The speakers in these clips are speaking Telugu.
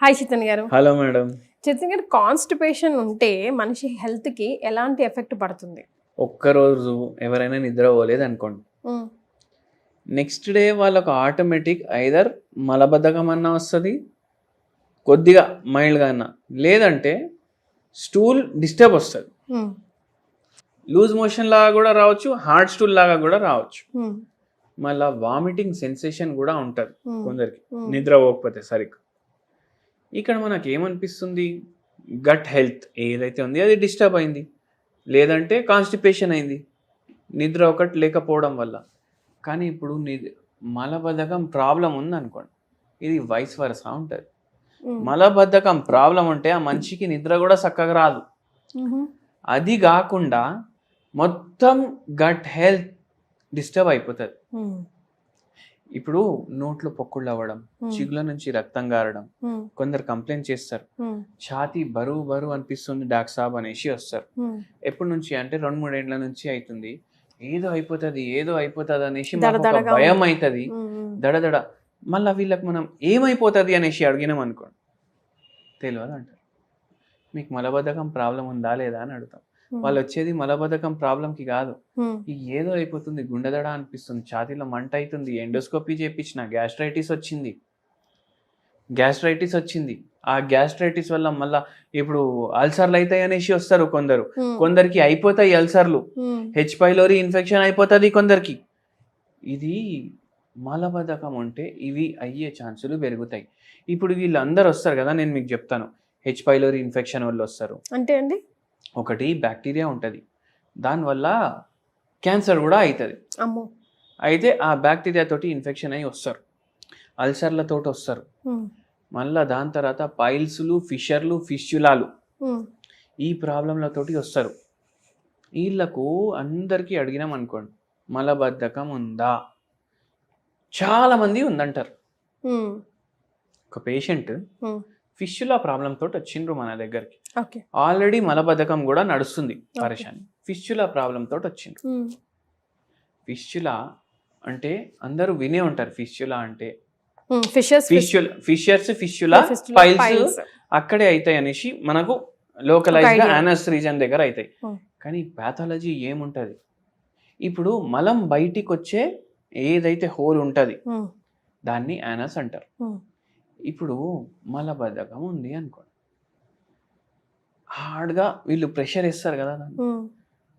హాయ్ చైతన్య గారు. Hello madam. చైతన్య గారు, కాన్స్టిపేషన్ ఉంటే మనిషి హెల్త్కి ఎలాంటి ఎఫెక్ట్ పడుతుంది? ఒక్కరోజు ఎవరైనా నిద్రపోలేదు అనుకోండి, నెక్స్ట్ డే వాళ్ళకు ఆటోమేటిక్ ఐదర్ మలబద్ధకం అన్నా వస్తుంది, కొద్దిగా మైల్డ్గా అన్నా, లేదంటే స్టూల్ డిస్టర్బ్ వస్తుంది. లూజ్ మోషన్ లాగా కూడా రావచ్చు, హార్డ్ స్టూల్ లాగా కూడా రావచ్చు. మళ్ళీ వామిటింగ్ సెన్సేషన్ కూడా ఉంటుంది కొందరికి నిద్ర పోకపోతే సరిగ్గా. ఇక్కడ మనకి ఏమనిపిస్తుంది, గట్ హెల్త్ ఏదైతే ఉంది అది డిస్టర్బ్ అయింది, లేదంటే కాన్స్టిపేషన్ అయింది నిద్ర ఒకటి లేకపోవడం వల్ల. కానీ ఇప్పుడు మలబద్ధకం ప్రాబ్లం ఉందనుకోండి, ఇది వైస్ వర్సా ఉంటుంది. మలబద్ధకం ప్రాబ్లం ఉంటే ఆ మనిషికి నిద్ర కూడా చక్కగా రాదు. అది కాకుండా మొత్తం గట్ హెల్త్ డిస్టర్బ్ అయిపోతుంది. ఇప్పుడు నోట్లో పొక్కుళ్ళు అవ్వడం, చిగుల నుంచి రక్తం గారడం, కొందరు కంప్లైంట్ చేస్తారు, ఛాతీ బరువు బరువు అనిపిస్తుంది డాక్టర్ సాబ్ అనేసి వస్తారు. ఎప్పటి నుంచి అంటే 2-3 ఏళ్ల నుంచి అవుతుంది. ఏదో అయిపోతుంది అనేసి భయం అవుతుంది, దడదడ. మళ్ళీ వీళ్ళకి మనం ఏమైపోతుంది అనేసి అడిగినాం అనుకోండి, తెలియదు అంటారు. మీకు మలబద్ధకం ప్రాబ్లం ఉందా లేదా అని అడుగుతాం. వాళ్ళు వచ్చేది మలబద్ధకం ప్రాబ్లంకి కాదు, ఏదో అయిపోతుంది, గుండెదడ అనిపిస్తుంది, ఛాతీలో మంట అవుతుంది, ఎండోస్కోపీ చేయించిన, గ్యాస్ట్రైటిస్ వచ్చింది. ఆ గ్యాస్ట్రైటిస్ వల్ల మళ్ళా ఇప్పుడు అల్సర్లు అవుతాయి అనేసి వస్తారు కొందరికి అయిపోతాయి అల్సర్లు, హెచ్ పైలోరీ ఇన్ఫెక్షన్ అయిపోతుంది కొందరికి. ఇది మలబద్ధకం ఉంటే ఇవి అయ్యే ఛాన్సులు పెరుగుతాయి. ఇప్పుడు వీళ్ళందరూ వస్తారు కదా, నేను మీకు చెప్తాను హెచ్ పైలోరీ ఇన్ఫెక్షన్ వల్ల వస్తారు. అంటే అండి, ఒకటి బ్యాక్టీరియా ఉంటుంది, దానివల్ల క్యాన్సర్ కూడా అవుతుంది. అయితే ఆ బ్యాక్టీరియా తోటి ఇన్ఫెక్షన్ అయ్యి వస్తారు, అల్సర్లతో వస్తారు. మళ్ళీ దాని తర్వాత పైల్స్లు, ఫిషర్లు, ఫిష్యులాలు, ఈ ప్రాబ్లంలతోటి వస్తారు. వీళ్ళకు అందరికీ అడిగినాం అనుకోండి, మలబద్ధకం ఉందా, చాలా మంది ఉందంటారు. ఒక పేషెంట్ ఫిష్యులా ప్రాబ్లం తోటి వచ్చిండ్రు మన దగ్గరికి. ఆల్రెడీ మలబద్ధకం కూడా నడుస్తుంది, పరేషాన్. ఫిష్యులా ప్రాబ్లం తోటి వచ్చిండ్రు. ఫిష్యులా అంటే అందరూ వినే ఉంటారు, ఫిష్యులా అంటే ఫిష్యులా పైల్స్ అక్కడే అవుతాయి అనేసి మనకు లోకలైజ్ గా యానస్ రీజన్ దగ్గర అవుతాయి. కానీ ప్యాథాలజీ ఏముంటది, ఇప్పుడు మలం బయటికి వచ్చే ఏదైతే హోల్ ఉంటది దాన్ని యానస్ అంటారు. ఇప్పుడు మలబద్ధకం ఉంది అనుకోండి, హార్డ్గా వీళ్ళు ప్రెషర్ ఇస్తారు కదా దాన్ని,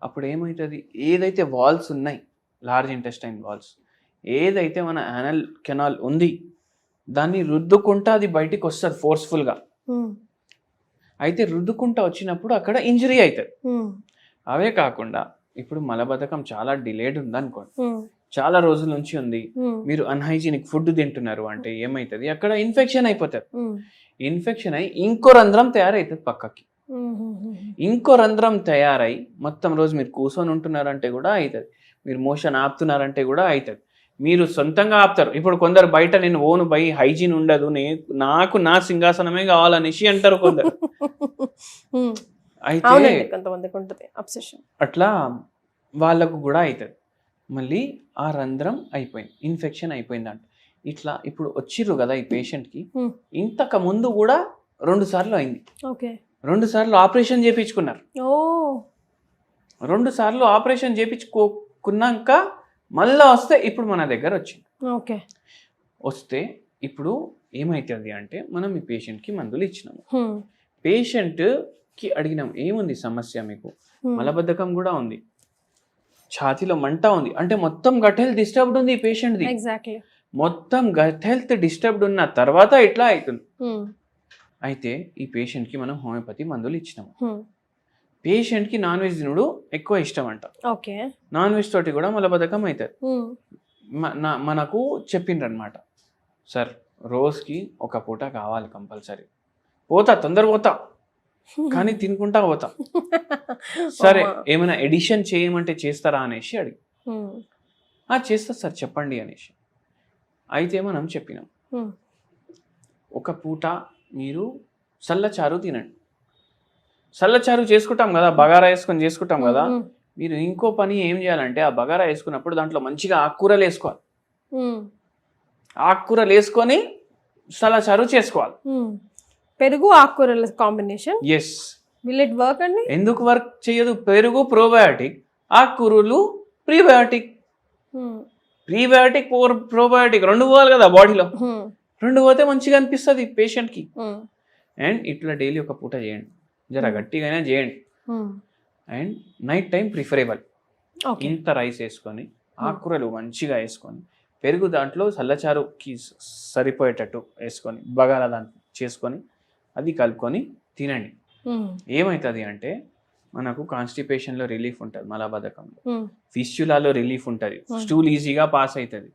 అప్పుడు ఏమవుతుంది, ఏదైతే వాల్స్ ఉన్నాయి, లార్జ్ ఇంటెస్టైన్ వాల్స్, ఏదైతే మన యానల్ కెనాల్ ఉంది దాన్ని రుద్దుకుంటా అది బయటికి వస్తుంది ఫోర్స్ఫుల్గా. అయితే రుద్దుకుంటా వచ్చినప్పుడు అక్కడ ఇంజరీ అవుతుంది. అవే కాకుండా ఇప్పుడు మలబద్ధకం చాలా డిలేడ్ ఉంది అనుకోండి, చాలా రోజుల నుంచి ఉంది, మీరు అన్హైజీనిక్ ఫుడ్ తింటున్నారు అంటే ఏమవుతుంది, అక్కడ ఇన్ఫెక్షన్ అయిపోతుంది. ఇన్ఫెక్షన్ అయి ఇంకో రంధ్రం తయారవుతుంది పక్కకి. ఇంకో రంధ్రం తయారై మొత్తం రోజు మీరు కూర్చొని ఉంటున్నారంటే కూడా అవుతుంది, మీరు మోషన్ ఆపుతున్నారంటే కూడా అవుతుంది. మీరు సొంతంగా ఆపుతారు. ఇప్పుడు కొందరు బయట నేను ఓను బై హైజీన్ ఉండదు, నాకు నా సింహాసనమే కావాలనేసి అంటారు కొందరు. అయితే అట్లా వాళ్ళకు కూడా అవుతుంది. మళ్ళీ ఆ రంధ్రం అయిపోయింది, ఇన్ఫెక్షన్ అయిపోయిందంట. ఇట్లా ఇప్పుడు వచ్చిర్రు కదా ఈ పేషెంట్కి, ఇంతకు ముందు కూడా 2 సార్లు అయింది. 2 సార్లు ఆపరేషన్ చేయించుకున్నారు. 2 సార్లు ఆపరేషన్ చేయించుకున్నాక మళ్ళా వస్తే ఇప్పుడు మన దగ్గర వచ్చింది. వస్తే ఇప్పుడు ఏమవుతుంది అంటే, మనం ఈ పేషెంట్కి మందులు ఇచ్చినాము, పేషెంట్కి అడిగినాం ఏముంది సమస్య, మీకు మలబద్ధకం కూడా ఉంది, ఛాతీలో మంట ఉంది, అంటే మొత్తం గట్ హెల్త్ డిస్టర్బ్డ్ ఉంది ఈ పేషెంట్ది. మొత్తం గట్ హెల్త్ డిస్టర్బ్డ్ ఉన్న తర్వాత ఇట్లా అవుతుంది. అయితే ఈ పేషెంట్కి మనం హోమియోపతి మందులు ఇచ్చినాము. పేషెంట్కి నాన్ వెజ్ తినుడు ఎక్కువ ఇష్టం అంట, నాన్ వెజ్ తోటి కూడా మలబద్ధకం అవుతుంది. మనకు చెప్పిండ్రు అనమాట, సార్ రోజుకి ఒక పూట కావాలి కంపల్సరీ, తొందర పోతా కానీ తినుకుంటా పోతా, సరే ఏమైనా ఎడిషన్ చేయమంటే చేస్తారా అనేసి అడిగి, చేస్తా సార్ చెప్పండి అనేసి. అయితే మనం చెప్పినాం, ఒక పూట మీరు సల్లచారు తినండి. సల్లచారు చేసుకుంటాం కదా, బగారా వేసుకొని చేసుకుంటాం కదా, మీరు ఇంకో పని ఏం చేయాలంటే ఆ బగారా వేసుకున్నప్పుడు దాంట్లో మంచిగా ఆకుకూరలు వేసుకోవాలి, ఆకుకూరలు వేసుకొని సల్లచారు చేసుకోవాలి. పెరుగు ఆకుకూరల combination yes, will it work అండి? ఎందుకు వర్క్ చేయదు? పెరుగు ప్రోబయాటిక్, ఆకుకూరలు ప్రీబయాటిక్. ప్రీబయాటిక్ ప్రోబయాటిక్ రెండు పోవాలి కదా బాడీలో. రెండు పోతే మంచిగా అనిపిస్తుంది పేషెంట్కి. అండ్ ఇట్లా డైలీ ఒక పూట చేయండి, జర గట్టిగానే చేయండి. And night time preferable. ఇంత రైస్ వేసుకొని ఆకుకూరలు మంచిగా వేసుకొని పెరుగు దాంట్లో చల్లచారుకి సరిపోయేటట్టు వేసుకొని బగారా దాంట్లో చేసుకొని అది కలుపుకొని తినండి. ఏమవుతుంది అంటే మనకు కాన్స్టిపేషన్లో రిలీఫ్ ఉంటుంది, మలబద్ధకంలో, ఫిస్చులాలో రిలీఫ్ ఉంటుంది, స్టూల్ ఈజీగా పాస్ అవుతుంది,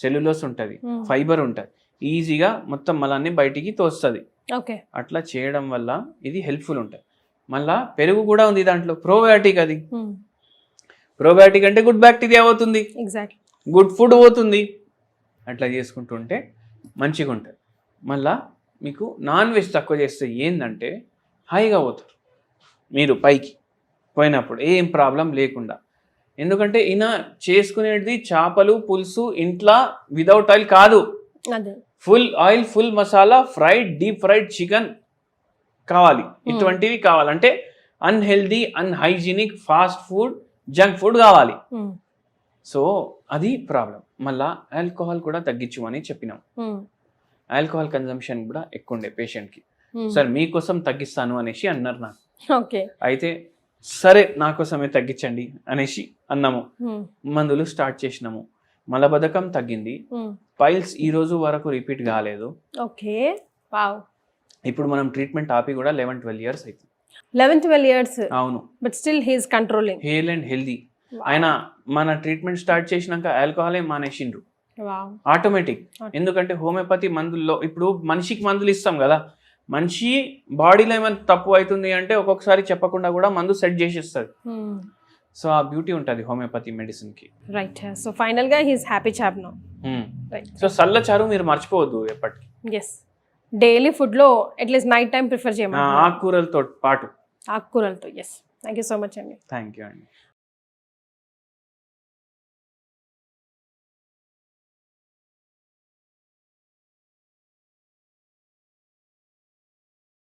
సెల్యులోస్ ఉంటుంది, ఫైబర్ ఉంటుంది, ఈజీగా మొత్తం మలాన్ని బయటికి తోస్తుంది. అట్లా చేయడం వల్ల ఇది హెల్ప్ఫుల్ ఉంటుంది. మళ్ళా పెరుగు కూడా ఉంది దాంట్లో, ప్రోబయాటిక్. అది ప్రోబయాటిక్ అంటే గుడ్ బ్యాక్టీరియా అవుతుంది, గుడ్ ఫుడ్ పోతుంది. అట్లా చేసుకుంటుంటే మంచిగా ఉంటుంది. మళ్ళా మీకు నాన్ వెజ్ తక్కువ చేస్తే ఏంటంటే హాయిగా పోతారు మీరు పైకి పోయినప్పుడు, ఏం ప్రాబ్లం లేకుండా. ఎందుకంటే ఈయన చేసుకునేది చేపలు పులుసు ఇంట్లో వితౌట్ ఆయిల్ కాదు, full oil, full masala, fried, deep fried chicken కావాలి. ఇటువంటివి కావాలంటే unhealthy, unhygienic, fast food, junk food కావాలి. సో అది ప్రాబ్లం. మళ్ళా ఆల్కహాల్ కూడా తగ్గించమని చెప్పినాం. ఆల్కహాల్ కన్జంప్షన్ కూడా ఎక్కువ ఉండే పేషెంట్కి. సార్ మీకోసం తగ్గిస్తాను అనేసి అన్నారు నాకు. అయితే సరే నా కోసమే తగ్గించండి అనేసి అన్నాము. మందులు స్టార్ట్ చేసినాము, మలబద్ధకం తగ్గింది, పైల్స్ ఈ రోజు వరకు రిపీట్ కాలేదు. ఇప్పుడు మనం ట్రీట్మెంట్ ఆపి కూడా 11-12 years అవుతుంది. 11-12 years? అవును. But still he is controlling, hale and healthy. ఆయన మన ట్రీట్మెంట్ స్టార్ట్ చేసినాక ఆల్కహాలే మానేసిండ్రు ఆటోమేటిక్. ఎందుకంటే హోమియోపతి మందుల్లో ఇప్పుడు మనిషికి మందులు ఇస్తాం కదా, మనిషి బాడీలో ఏమైనా తప్పు అవుతుంది అంటే ఒక్కొక్కసారి చెప్పకుండా కూడా మందు సెట్ చేసేస్తుంది. సో ఆ బ్యూటీ ఉంటుంది హోమియోపతి మెడిసిన్ కి. రైట్. సో ఫైనల్ గా he is happy chap now. Right. So చల్లచారు మీరు మర్చిపోవద్దు ఎప్పటికీ. yes, డైలీ ఫుడ్ లో అట్లీస్ట్ నైట్ టైం ప్రిఫర్ చేయమని, ఆకుకూరలతో పాటు. ఆకుకూరలతో. yes, thank you so much అండి. థ్యాంక్ యూ అండి.